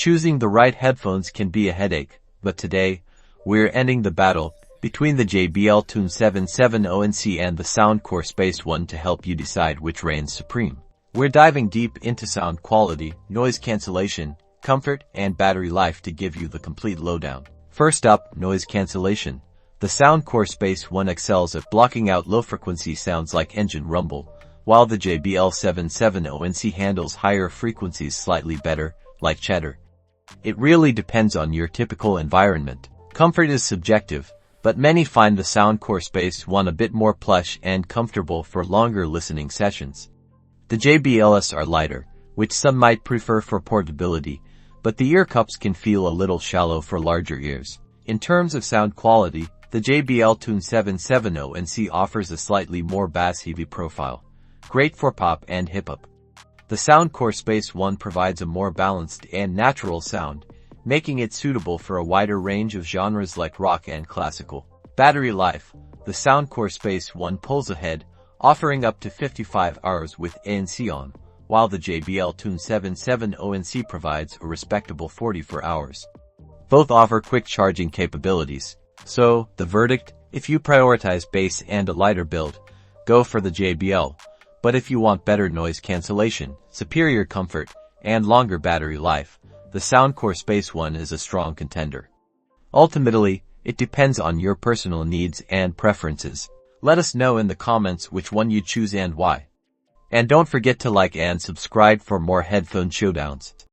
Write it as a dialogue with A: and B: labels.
A: Choosing the right headphones can be a headache, but today, we're ending the battle between the JBL Tune 770NC and the Soundcore Space One to help you decide which reigns supreme. We're diving deep into sound quality, noise cancellation, comfort, and battery life to give you the complete lowdown. First up, noise cancellation. The Soundcore Space One excels at blocking out low-frequency sounds like engine rumble, while the JBL 770NC handles higher frequencies slightly better, like chatter. It really depends on your typical environment. Comfort is subjective, but many find the Soundcore Space One a bit more plush and comfortable for longer listening sessions. The JBLs are lighter, which some might prefer for portability, but the ear cups can feel a little shallow for larger ears. In terms of sound quality, the JBL Tune 770NC offers a slightly more bass-heavy profile, great for pop and hip-hop. The Soundcore Space One provides a more balanced and natural sound, making it suitable for a wider range of genres like rock and classical. Battery life. The Soundcore Space One pulls ahead, offering up to 55 hours with ANC on, while the JBL Tune 770NC provides a respectable 44 hours. Both offer quick charging capabilities. So, the verdict, if you prioritize bass and a lighter build, go for the JBL. But if you want better noise cancellation, superior comfort, and longer battery life, the Soundcore Space One is a strong contender. Ultimately, it depends on your personal needs and preferences. Let us know in the comments which one you choose and why. And don't forget to like and subscribe for more headphone showdowns.